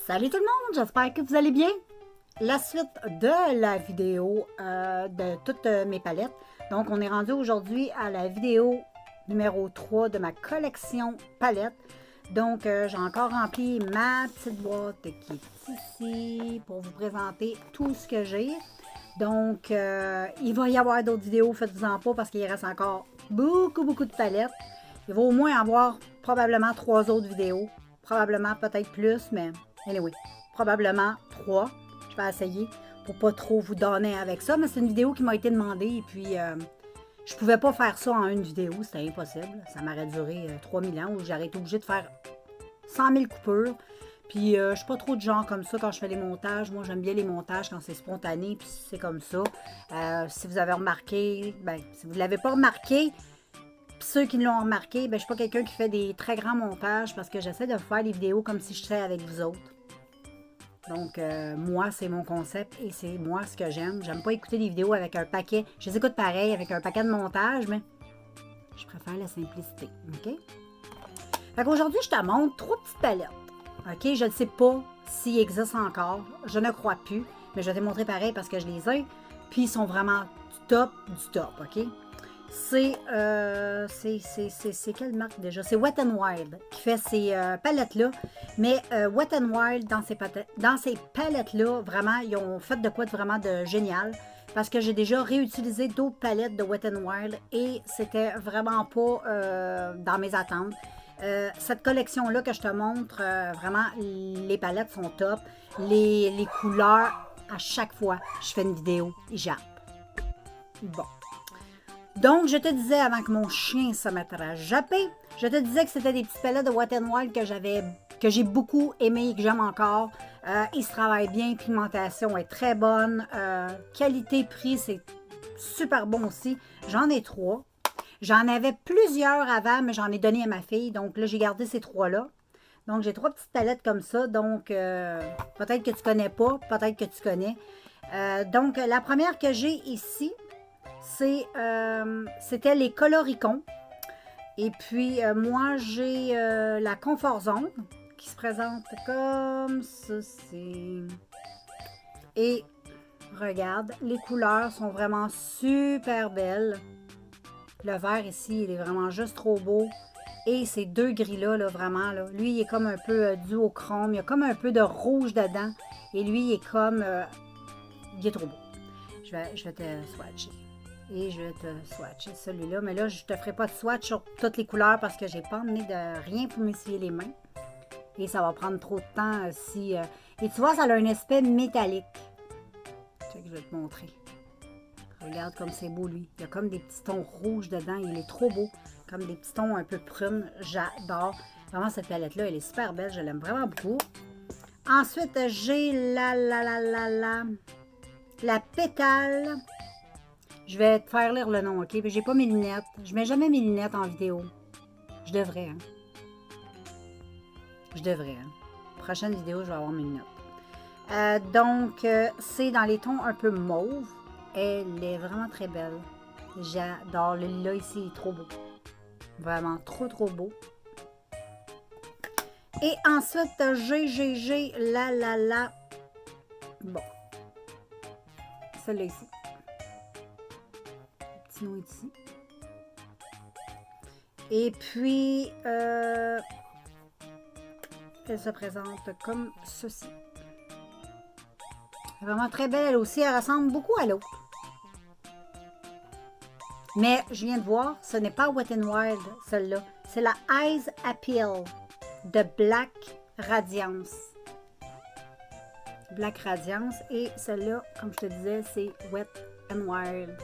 Salut tout le monde, j'espère que vous allez bien. La suite de la vidéo de toutes mes palettes. Donc, on est rendu aujourd'hui à la vidéo numéro 3 de ma collection palettes. Donc, j'ai encore rempli ma petite boîte qui est ici pour vous présenter tout ce que j'ai. Donc, il va y avoir d'autres vidéos, faites-vous-en pas parce qu'il reste encore beaucoup de palettes. Il va au moins avoir probablement 3 autres vidéos. Probablement peut-être plus, mais anyway, probablement 3. Je vais essayer pour pas trop vous donner avec ça, mais c'est une vidéo qui m'a été demandée et puis je pouvais pas faire ça en une vidéo, c'était impossible. Ça m'aurait duré 3000 ans où j'aurais été obligée de faire 100 000 coupures. Puis je suis pas trop de genre comme ça quand je fais les montages. Moi, j'aime bien les montages quand c'est spontané, puis c'est comme ça. Si vous avez remarqué, ben, si vous ne l'avez pas remarqué, puis ceux qui l'ont remarqué, ben, je ne suis pas quelqu'un qui fait des très grands montages parce que j'essaie de faire les vidéos comme si je serais avec vous autres. Donc, moi, c'est mon concept et c'est moi ce que j'aime. J'aime pas écouter des vidéos avec un paquet. Je les écoute pareil avec un paquet de montage, mais je préfère la simplicité. OK? Fait qu'aujourd'hui, je te montre 3 petites palettes. OK? Je ne sais pas s'ils existent encore. Je ne crois plus. Mais je vais te montrer pareil parce que je les ai. Puis, ils sont vraiment du top. OK? C'est quelle marque déjà? C'est Wet n Wild qui fait ces palettes-là. Mais Wet n Wild, dans ces palettes-là, vraiment, ils ont fait de quoi de vraiment de génial. Parce que j'ai déjà réutilisé d'autres palettes de Wet n Wild et c'était vraiment pas dans mes attentes. Cette collection-là que je te montre, vraiment, les palettes sont top. Les couleurs, à chaque fois, je fais une vidéo, ils jappent. Bon. Donc, je te disais, avant que mon chien se mette à japper, je te disais que c'était des petites palettes de Wet n Wild que j'ai beaucoup aimé et que j'aime encore. Ils se travaillent bien, pigmentation est très bonne. Qualité-prix, c'est super bon aussi. J'en ai 3. J'en avais plusieurs avant, mais j'en ai donné à ma fille. Donc là, j'ai gardé ces 3-là. Donc, j'ai 3 petites palettes comme ça. Donc, peut-être que tu connais pas, peut-être que tu connais. Donc, la première que j'ai ici, c'était les Coloricons. Et puis, moi, j'ai la Comfort Zone qui se présente comme ceci. Et regarde, les couleurs sont vraiment super belles. Le vert ici, il est vraiment juste trop beau. Et ces deux gris-là, là, vraiment, là, lui, il est comme un peu duochrome. Il y a comme un peu de rouge dedans. Et lui, il est comme... il est trop beau. Je vais te swatcher. Et je vais te swatcher celui-là. Mais là, je ne te ferai pas de swatch sur toutes les couleurs parce que j'ai pas emmené de rien pour m'essuyer les mains. Et ça va prendre trop de temps si... Et tu vois, ça a un aspect métallique. Je vais te montrer. Regarde comme c'est beau, lui. Il y a comme des petits tons rouges dedans. Il est trop beau. Comme des petits tons un peu prunes. J'adore. Vraiment, cette palette-là, elle est super belle. Je l'aime vraiment beaucoup. Ensuite, j'ai la pétale. Je vais te faire lire le nom, OK? Puis j'ai pas mes lunettes. Je mets jamais mes lunettes en vidéo. Je devrais, hein? Je devrais, hein? Prochaine vidéo, je vais avoir mes lunettes. Donc, c'est dans les tons un peu mauve. Elle est vraiment très belle. J'adore. Le lilas ici, il est trop beau. Vraiment trop beau. Et ensuite, j'ai la... Bon. Celle-là ici. Le petit nom ici. Et puis, elle se présente comme ceci. Vraiment très belle, elle aussi. Elle ressemble beaucoup à l'autre. Mais je viens de voir, ce n'est pas Wet n Wild, celle-là. C'est la Eyes Appeal de Black Radiance. Black Radiance. Et celle-là, comme je te disais, c'est Wet n Wild.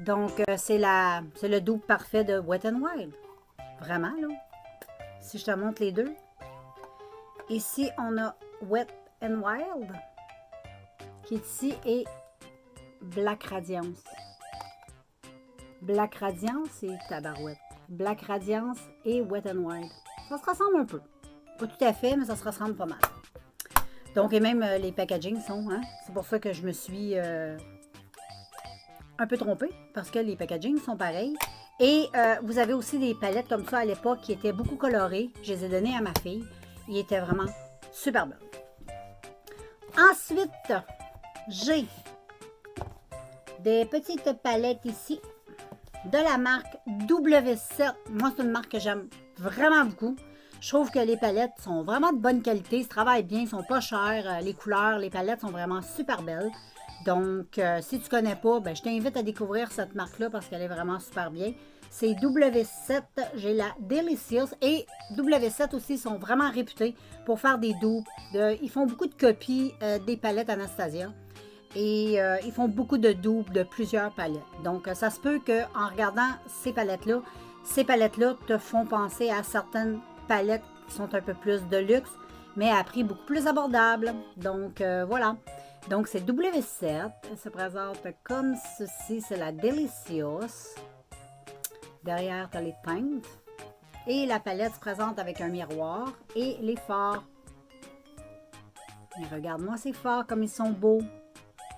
Donc, c'est le dupe parfait de Wet n Wild. Vraiment, là. Si je te montre les deux. Ici, on a Wet n Wild, qui est ici, et Black Radiance. Black Radiance et Tabarouette. Black Radiance et Wet n Wild. Ça se ressemble un peu. Pas tout à fait, mais ça se ressemble pas mal. Donc, et même les packagings sont, hein? C'est pour ça que je me suis un peu trompée, parce que les packagings sont pareils. Et vous avez aussi des palettes comme ça à l'époque qui étaient beaucoup colorées. Je les ai données à ma fille. Ils étaient vraiment super belle. Ensuite, j'ai des petites palettes ici de la marque W7. Moi, c'est une marque que j'aime vraiment beaucoup. Je trouve que les palettes sont vraiment de bonne qualité, se travaillent bien, ils sont pas chers. Les couleurs, les palettes sont vraiment super belles. Donc, si tu ne connais pas, ben, je t'invite à découvrir cette marque-là parce qu'elle est vraiment super bien. C'est W7, j'ai la Delicious et W7 aussi sont vraiment réputés pour faire des dupes. Ils font beaucoup de copies des palettes Anastasia et ils font beaucoup de dupes de plusieurs palettes. Donc, ça se peut qu'en regardant ces palettes-là te font penser à certaines palettes qui sont un peu plus de luxe, mais à prix beaucoup plus abordable. Donc, voilà. Donc, c'est W7. Elle se présente comme ceci. C'est la Delicious. Derrière, tu as les teintes. Et la palette se présente avec un miroir et les fards. Mais regarde-moi ces fards, comme ils sont beaux.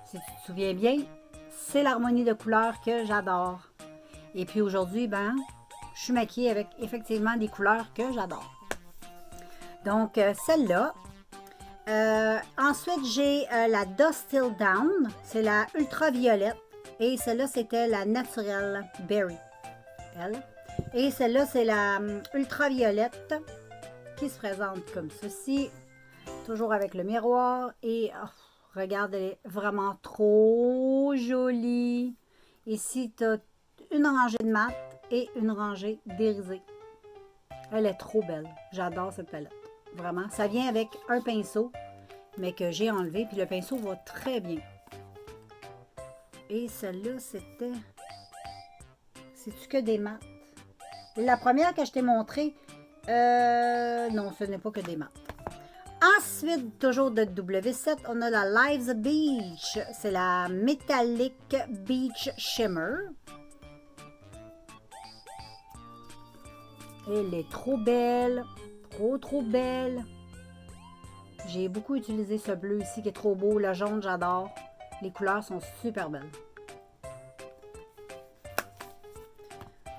Si tu te souviens bien, c'est l'harmonie de couleurs que j'adore. Et puis aujourd'hui, ben, je suis maquillée avec effectivement des couleurs que j'adore. Donc, celle-là. Ensuite, j'ai la Dust Till Down. C'est la ultraviolette. Et celle-là, c'était la Naturelle Berry. Elle. Et celle-là, c'est la ultraviolette qui se présente comme ceci. Toujours avec le miroir. Et oh, regarde, elle est vraiment trop jolie. Ici, tu as une rangée de mat et une rangée d'irisée. Elle est trop belle. J'adore cette palette. Vraiment. Ça vient avec un pinceau, mais que j'ai enlevé. Puis le pinceau va très bien. Et celle-là, c'était... C'est-tu que des mats? La première que je t'ai montrée, non, ce n'est pas que des mats. Ensuite, toujours de W7, on a la Lives Beach. C'est la Metallic Beach Shimmer. Elle est trop belle. Trop belle. J'ai beaucoup utilisé ce bleu ici qui est trop beau. Le jaune, j'adore. Les couleurs sont super belles.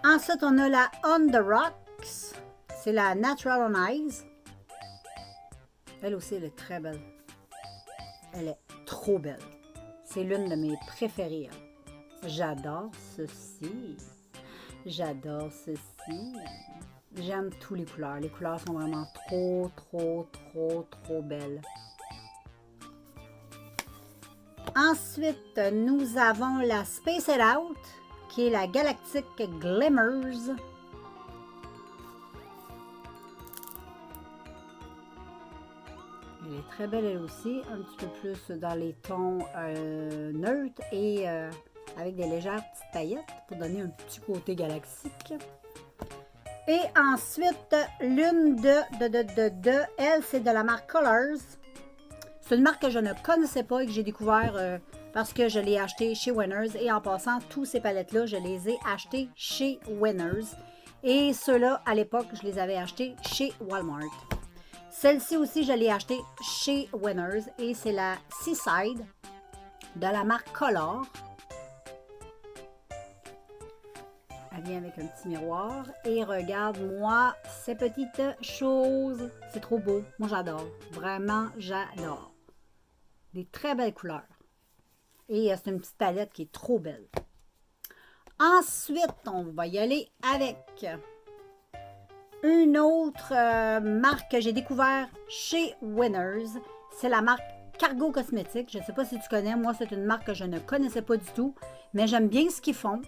Ensuite, on a la On the Rocks. C'est la Natural on Ice. Elle aussi, elle est très belle. Elle est trop belle. C'est l'une de mes préférées. J'adore ceci. J'adore ceci. J'aime tous les couleurs. Les couleurs sont vraiment trop belles. Ensuite, nous avons la Space It Out, qui est la Galactic Glimmers. Elle est très belle elle aussi, un petit peu plus dans les tons neutres et avec des légères petites paillettes pour donner un petit côté galactique. Et ensuite, l'une elle, c'est de la marque Colors. C'est une marque que je ne connaissais pas et que j'ai découvert parce que je l'ai acheté chez Winners. Et en passant, tous ces palettes-là, je les ai achetés chez Winners. Et ceux-là, à l'époque, je les avais achetés chez Walmart. Celle-ci aussi, je l'ai achetée chez Winners. Et c'est la Seaside de la marque Color. Elle vient avec un petit miroir. Et regarde-moi ces petites choses. C'est trop beau. Moi, j'adore. Vraiment, j'adore. Des très belles couleurs. Et c'est une petite palette qui est trop belle. Ensuite, on va y aller avec une autre marque que j'ai découvert chez Winners. C'est la marque Cargo Cosmétiques. Je ne sais pas si tu connais. Moi, c'est une marque que je ne connaissais pas du tout. Mais j'aime bien ce qu'ils font.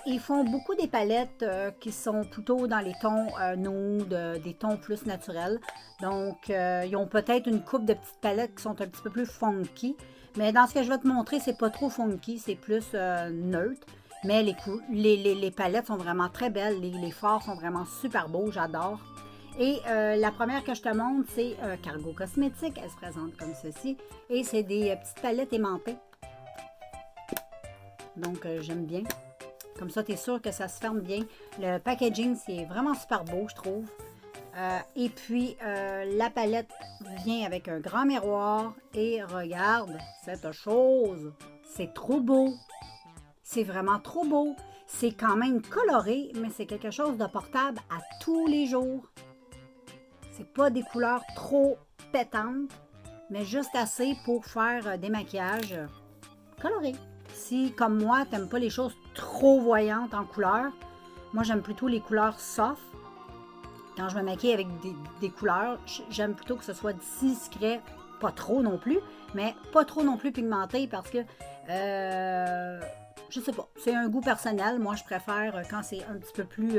Ils font beaucoup des palettes qui sont plutôt dans les tons nude, des tons plus naturels. Donc, ils ont peut-être une coupe de petites palettes qui sont un petit peu plus funky. Mais dans ce que je vais te montrer, c'est pas trop funky, c'est plus neutre. Mais les palettes sont vraiment très belles. Les fards sont vraiment super beaux, j'adore. Et la première que je te montre, c'est Cargo Cosmétiques. Elle se présente comme ceci. Et c'est des petites palettes aimantées. Donc, j'aime bien. Comme ça, tu es sûr que ça se ferme bien. Le packaging, c'est vraiment super beau, je trouve. Et puis, la palette vient avec un grand miroir. Et regarde cette chose. C'est trop beau. C'est vraiment trop beau. C'est quand même coloré, mais c'est quelque chose de portable à tous les jours. C'est pas des couleurs trop pétante, mais juste assez pour faire des maquillages colorés. Si, comme moi, tu n'aimes pas les choses trop voyantes en couleurs, moi, j'aime plutôt les couleurs soft. Quand je me maquille avec des couleurs, j'aime plutôt que ce soit discret, pas trop non plus, mais pas trop non plus pigmenté parce que, je sais pas, c'est un goût personnel. Moi, je préfère quand c'est un petit peu plus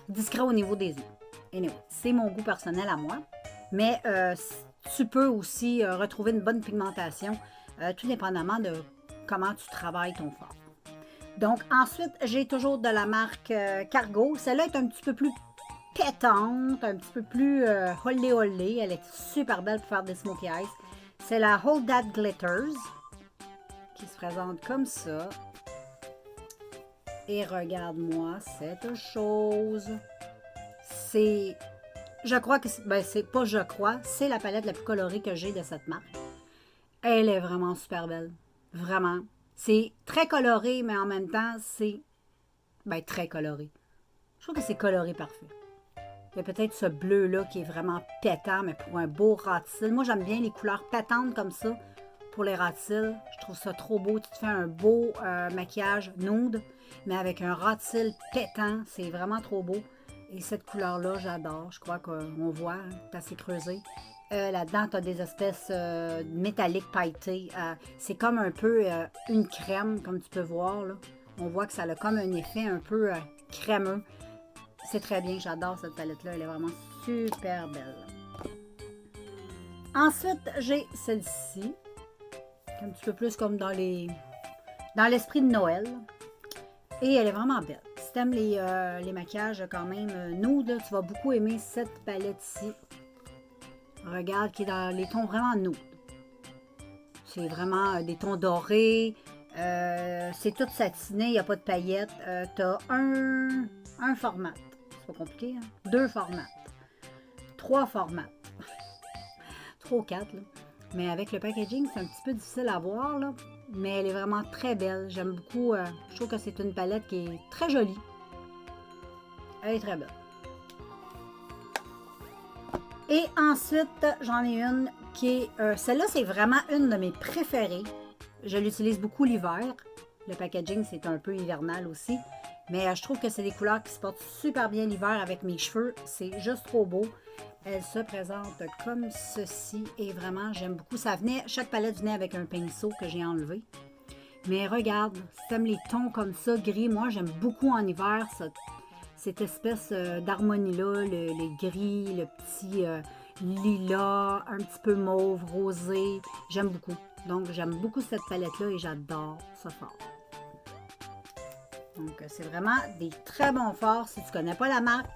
discret au niveau des yeux. Anyway, c'est mon goût personnel à moi, mais tu peux aussi retrouver une bonne pigmentation, tout dépendamment de comment tu travailles ton fard. Donc, ensuite, j'ai toujours de la marque Cargo. Celle-là est un petit peu plus pétante, un petit peu plus holly holly. Elle est super belle pour faire des smokey eyes. C'est la Hold That Glitters qui se présente comme ça. Et regarde-moi cette chose. C'est... Je crois que c'est pas je crois, c'est la palette la plus colorée que j'ai de cette marque. Elle est vraiment super belle. Vraiment. C'est très coloré, mais en même temps, c'est très coloré. Je trouve que c'est coloré parfait. Il y a peut-être ce bleu-là qui est vraiment pétant, mais pour un beau rat-cils. Moi, j'aime bien les couleurs pétantes comme ça pour les rat-cils. Je trouve ça trop beau. Tu te fais un beau maquillage nude, mais avec un rat-cils pétant. C'est vraiment trop beau. Et cette couleur-là, j'adore. Je crois qu'on voit, hein, c'est assez creusé. Là-dedans, tu as des espèces métalliques pailletées. C'est comme un peu une crème, comme tu peux voir. Là. On voit que ça a comme un effet un peu crémeux. C'est très bien, j'adore cette palette-là. Elle est vraiment super belle. Ensuite, j'ai celle-ci. Un petit peu plus comme dans l'esprit de Noël. Et elle est vraiment belle. Si tu aimes les maquillages quand même nude, tu vas beaucoup aimer cette palette-ci. Regarde, qui est dans les tons vraiment nude. C'est vraiment des tons dorés. C'est tout satiné, il n'y a pas de paillettes. Tu as un format. C'est pas compliqué, hein? 2 formats. 3 formats. 3 ou 4, là. Mais avec le packaging, c'est un petit peu difficile à voir, là. Mais elle est vraiment très belle. J'aime beaucoup. Je trouve que c'est une palette qui est très jolie. Elle est très belle. Et ensuite, j'en ai une qui est... celle-là, c'est vraiment une de mes préférées. Je l'utilise beaucoup l'hiver. Le packaging, c'est un peu hivernal aussi. Mais je trouve que c'est des couleurs qui se portent super bien l'hiver avec mes cheveux. C'est juste trop beau. Elle se présente comme ceci. Et vraiment, j'aime beaucoup. Chaque palette venait avec un pinceau que j'ai enlevé. Mais regarde, si tu aimes les tons comme ça, gris, moi, j'aime beaucoup en hiver cette espèce d'harmonie-là, les gris, le petit lilas, un petit peu mauve, rosé. J'aime beaucoup. Donc, j'aime beaucoup cette palette-là et j'adore ce fard. Donc, c'est vraiment des très bons fards. Si tu ne connais pas la marque,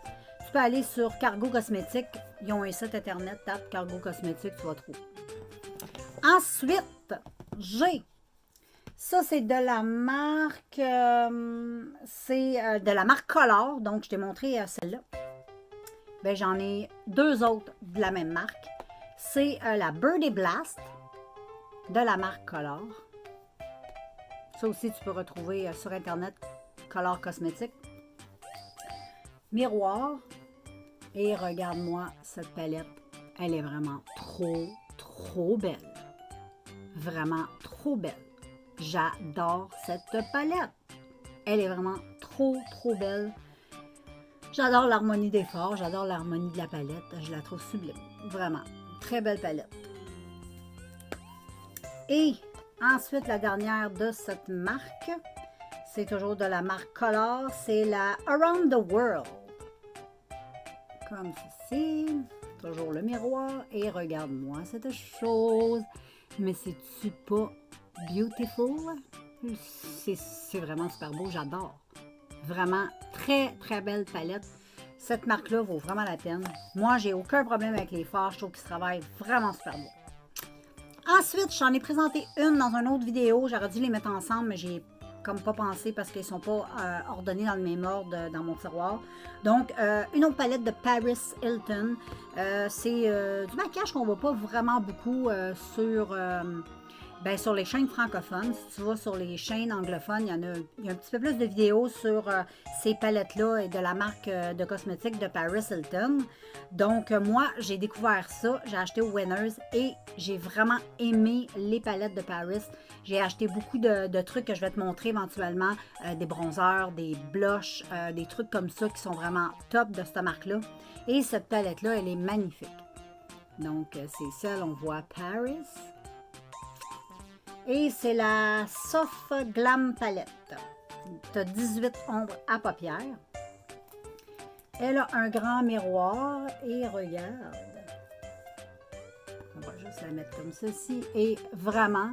tu peux aller sur Cargo Cosmétiques. Ils ont un site internet, tape Cargo Cosmétiques, tu vas trouver. Ensuite, j'ai... Ça, c'est de la marque... de la marque Color. Donc, je t'ai montré celle-là. Ben, j'en ai 2 autres de la même marque. C'est la Birdie Blast de la marque Color. Ça aussi, tu peux retrouver sur Internet, Color Cosmétiques. Miroir. Et regarde-moi cette palette. Elle est vraiment trop, trop belle. Vraiment trop belle. J'adore cette palette. Elle est vraiment trop, trop belle. J'adore l'harmonie des fards. J'adore l'harmonie de la palette. Je la trouve sublime. Vraiment. Très belle palette. Et ensuite, la dernière de cette marque, c'est toujours de la marque Color. C'est la Around the World. Comme ceci. Toujours le miroir. Et regarde-moi cette chose. Mais c'est-tu pas beautiful? C'est vraiment super beau. J'adore. Vraiment très, très belle palette. Cette marque-là vaut vraiment la peine. Moi, j'ai aucun problème avec les fards. Je trouve qu'ils travaillent vraiment super bien. Ensuite, j'en ai présenté une dans une autre vidéo. J'aurais dû les mettre ensemble, mais j'ai comme pas pensé parce qu'ils ne sont pas ordonnés dans le même ordre dans mon tiroir. Donc, une autre palette de Paris Hilton. C'est du maquillage qu'on ne voit pas vraiment beaucoup sur ben, sur les chaînes francophones. Si tu vas sur les chaînes anglophones, il y a un petit peu plus de vidéos sur ces palettes-là et de la marque de cosmétiques de Paris Hilton. Donc, moi, j'ai découvert ça. J'ai acheté au Winners et j'ai vraiment aimé les palettes de Paris. J'ai acheté beaucoup de trucs que je vais te montrer éventuellement, des bronzers, des blushs, des trucs comme ça qui sont vraiment top de cette marque-là. Et cette palette-là, elle est magnifique. Donc, c'est celle, on voit Paris. Et c'est la Soft Glam Palette. Tu as 18 ombres à paupières. Elle a un grand miroir et regarde. On va juste la mettre comme ceci. Et vraiment,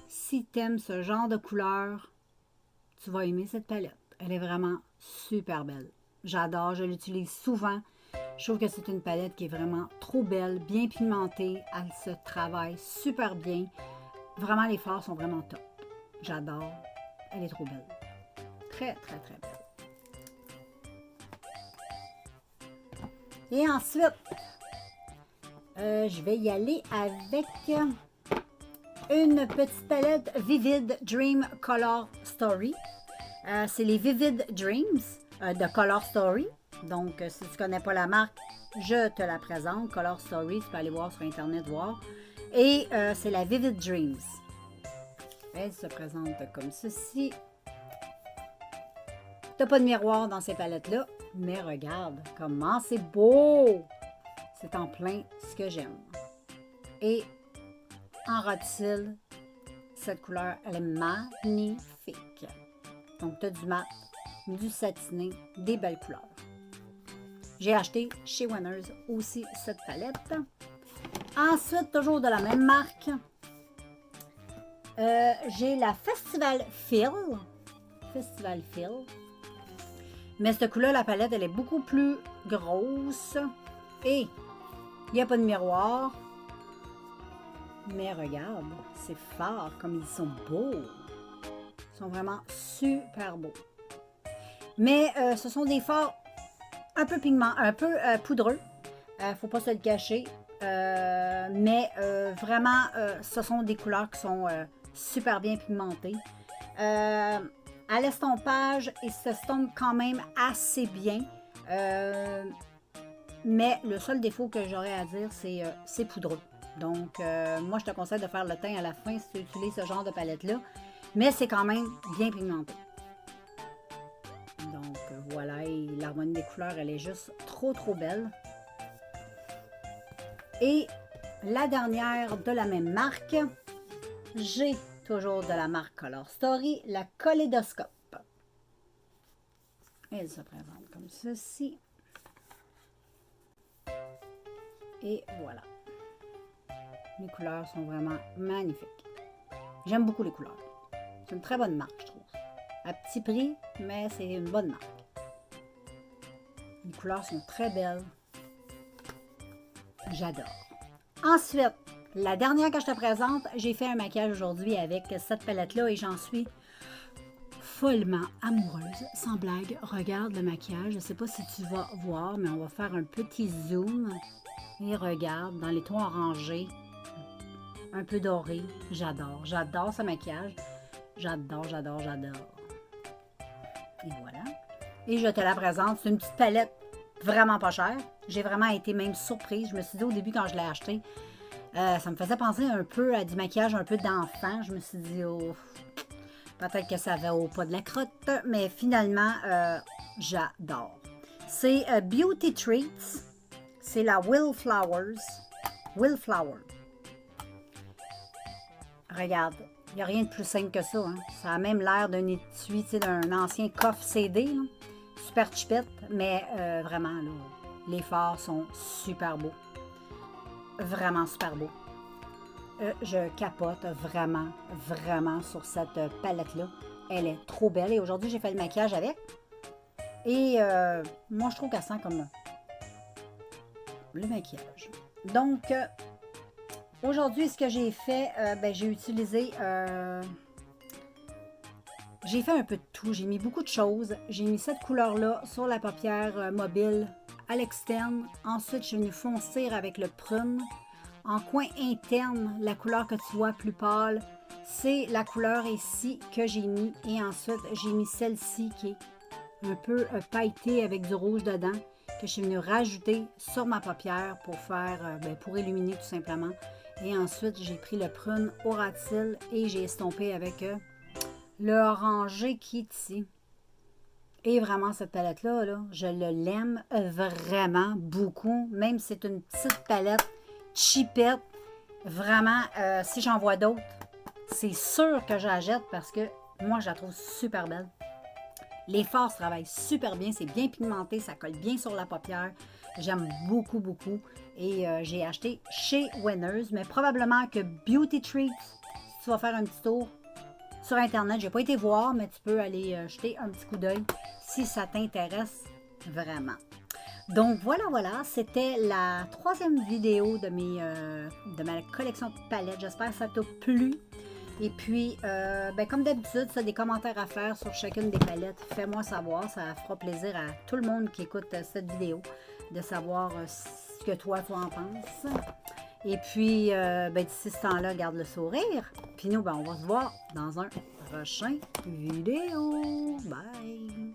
si tu aimes ce genre de couleur, tu vas aimer cette palette. Elle est vraiment super belle. J'adore, je l'utilise souvent. Je trouve que c'est une palette qui est vraiment trop belle, bien pigmentée. Elle se travaille super bien. Vraiment, les fards sont vraiment top. J'adore. Elle est trop belle. Très, très, très belle. Et ensuite, je vais y aller avec une petite palette Vivid Dream Color Story. C'est les Vivid Dreams de Color Story. Donc, si tu ne connais pas la marque, je te la présente. Color Story, tu peux aller voir sur Internet, voir. Et c'est la Vivid Dreams. Elle se présente comme ceci. Tu n'as pas de miroir dans ces palettes-là, mais regarde comment c'est beau! C'est en plein ce que j'aime. Et en rôtile, cette couleur, elle est magnifique. Donc, tu as du mat, du satiné, des belles couleurs. J'ai acheté chez Winners aussi cette palette. Ensuite, toujours de la même marque, j'ai la Festival Fill. Festival Fill. Mais ce coup-là, la palette, elle est beaucoup plus grosse. Et il n'y a pas de miroir. Mais regarde, c'est fort comme ils sont beaux. Ils sont vraiment super beaux. Mais ce sont des fards un peu poudreux. Faut pas se le cacher. Mais vraiment, ce sont des couleurs qui sont super bien pigmentées. À l'estompage, ils s'estompent quand même assez bien. Mais le seul défaut que j'aurais à dire, c'est poudreux. Donc, moi, je te conseille de faire le teint à la fin si tu utilises ce genre de palette-là. Mais c'est quand même bien pigmenté. Donc, voilà. Et l'harmonie des couleurs, elle est juste trop, trop belle. Et la dernière de la même marque, j'ai toujours de la marque Color Story, la Kaléidoscope. Elle se présente comme ceci. Et voilà. Les couleurs sont vraiment magnifiques. J'aime beaucoup les couleurs. C'est une très bonne marque, je trouve. À petit prix, mais c'est une bonne marque. Les couleurs sont très belles. J'adore. Ensuite, la dernière que je te présente, j'ai fait un maquillage aujourd'hui avec cette palette-là et j'en suis follement amoureuse. Sans blague, regarde le maquillage. Je ne sais pas si tu vas voir, mais on va faire un petit zoom. Et regarde, dans les tons orangés, un peu doré. J'adore. J'adore ce maquillage. J'adore, j'adore, j'adore. Et voilà. Et je te la présente. C'est une petite palette vraiment pas chère. J'ai vraiment été même surprise. Je me suis dit au début quand je l'ai acheté, ça me faisait penser un peu à du maquillage un peu d'enfant. Je me suis dit, oh, peut-être que ça va au pas de la crotte. Mais finalement, j'adore. C'est Beauty Treats. C'est la Wildflower. Regarde, il n'y a rien de plus simple que ça. Hein. Ça a même l'air d'un étui, d'un ancien coffre CD. Là. Super chipette, mais vraiment, là, les fards sont super beaux. Vraiment super beaux. Je capote vraiment, vraiment sur cette palette-là. Elle est trop belle. Et aujourd'hui, j'ai fait le maquillage avec. Et moi, je trouve qu'elle sent comme le maquillage. Donc, aujourd'hui, ce que j'ai fait, j'ai utilisé... j'ai fait un peu de tout. J'ai mis beaucoup de choses. J'ai mis cette couleur-là sur la paupière mobile à l'externe. Ensuite, je suis venue foncer avec le prune. En coin interne, la couleur que tu vois plus pâle, c'est la couleur ici que j'ai mis. Et ensuite, j'ai mis celle-ci qui est un peu pailletée avec du rouge dedans, que je suis venue rajouter sur ma paupière pour faire, pour illuminer tout simplement. Et ensuite, j'ai pris le prune Auratil et j'ai estompé avec le orangé qui est ici. Et vraiment, cette palette-là, là, je l'aime vraiment beaucoup. Même si c'est une petite palette cheapette, vraiment, si j'en vois d'autres, c'est sûr que je la jette parce que moi, je la trouve super belle. Les fards travaillent super bien, c'est bien pigmenté, ça colle bien sur la paupière. J'aime beaucoup, beaucoup. Et j'ai acheté chez Winners, mais probablement que Beauty Treats, si tu vas faire un petit tour sur Internet, j'ai pas été voir, mais tu peux aller jeter un petit coup d'œil si ça t'intéresse vraiment. Donc voilà, c'était la 3e vidéo de ma collection de palettes. J'espère que ça t'a plu. Et puis, comme d'habitude, si tu as des commentaires à faire sur chacune des palettes, fais-moi savoir. Ça fera plaisir à tout le monde qui écoute cette vidéo de savoir ce que toi, tu en penses. Et puis, d'ici ce temps-là, garde le sourire. Puis nous, on va se voir dans un prochain vidéo. Bye!